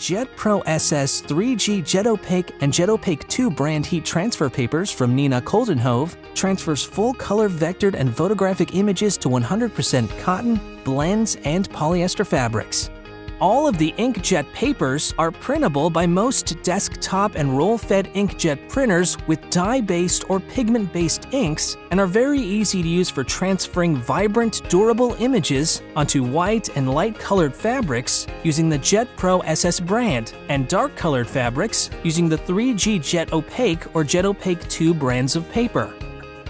Jet Pro SS 3G Jet Opaque and Jet Opaque 2 brand heat transfer papers from Nina Koldenhove transfers full-color vectored and photographic images to 100% cotton, blends, and polyester fabrics. All of the Inkjet papers are printable by most desktop and roll-fed inkjet printers with dye-based or pigment-based inks and are very easy to use for transferring vibrant, durable images onto white and light-colored fabrics using the Jet Pro SS brand and dark-colored fabrics using the 3G Jet Opaque or Jet Opaque 2 brands of paper.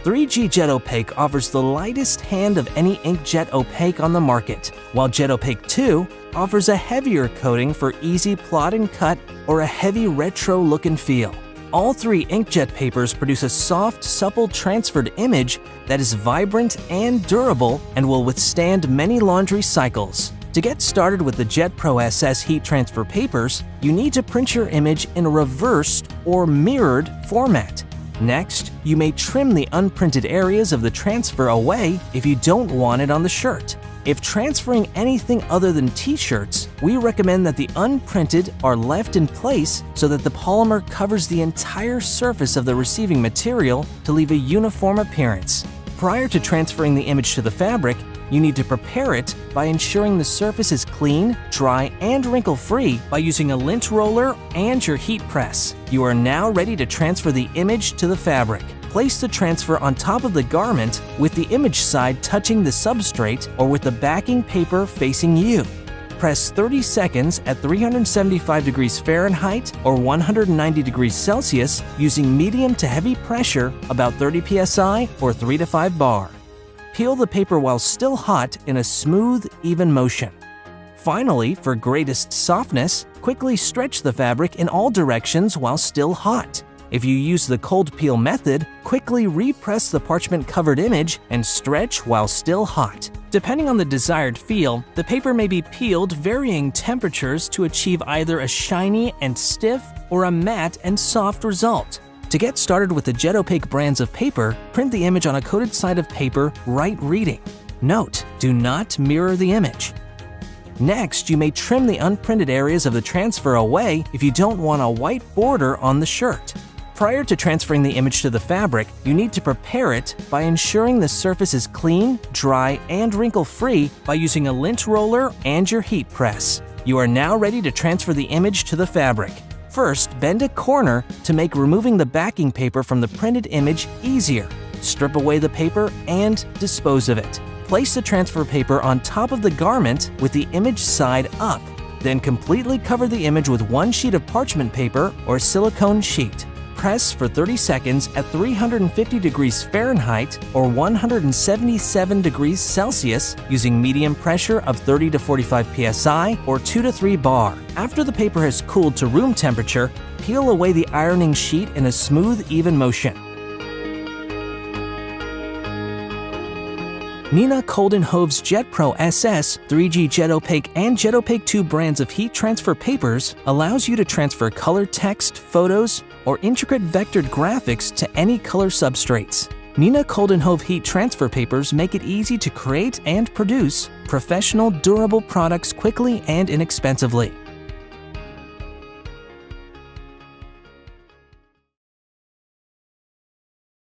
3G Jet Opaque offers the lightest hand of any Inkjet Opaque on the market, while Jet Opaque 2 offers a heavier coating for easy plot and cut or a heavy retro look and feel. All three Inkjet papers produce a soft, supple transferred image that is vibrant and durable and will withstand many laundry cycles. To get started with the Jet Pro SS heat transfer papers, you need to print your image in a reversed or mirrored format. Next, you may trim the unprinted areas of the transfer away if you don't want it on the shirt. If transferring anything other than t-shirts, we recommend that the unprinted are left in place so that the polymer covers the entire surface of the receiving material to leave a uniform appearance. Prior to transferring the image to the fabric, you need to prepare it by ensuring the surface is clean, dry, and wrinkle-free by using a lint roller and your heat press. You are now ready to transfer the image to the fabric. Place the transfer on top of the garment with the image side touching the substrate or with the backing paper facing you. Press 30 seconds at 375 degrees Fahrenheit or 190 degrees Celsius using medium to heavy pressure, about 30 psi or 3 to 5 bar. Peel the paper while still hot in a smooth, even motion. Finally, for greatest softness, quickly stretch the fabric in all directions while still hot. If you use the cold peel method, quickly repress the parchment-covered image and stretch while still hot. Depending on the desired feel, the paper may be peeled varying temperatures to achieve either a shiny and stiff or a matte and soft result. To get started with the Jet Opaque brands of paper, print the image on a coated side of paper, right reading. Note: do not mirror the image. Next, you may trim the unprinted areas of the transfer away if you don't want a white border on the shirt. Prior to transferring the image to the fabric, you need to prepare it by ensuring the surface is clean, dry, and wrinkle-free by using a lint roller and your heat press. You are now ready to transfer the image to the fabric. First, bend a corner to make removing the backing paper from the printed image easier. Strip away the paper and dispose of it. Place the transfer paper on top of the garment with the image side up. Then completely cover the image with one sheet of parchment paper or silicone sheet. Press for 30 seconds at 350 degrees Fahrenheit or 177 degrees Celsius using medium pressure of 30 to 45 psi or 2 to 3 bar. After the paper has cooled to room temperature, peel away the ironing sheet in a smooth, even motion. Nina Koldenhove's Jet Pro SS, 3G Jet Opaque, and Jet Opaque 2 brands of heat transfer papers allows you to transfer color text, photos, or intricate vectored graphics to any color substrates. Nina Koldenhove heat transfer papers make it easy to create and produce professional, durable products quickly and inexpensively.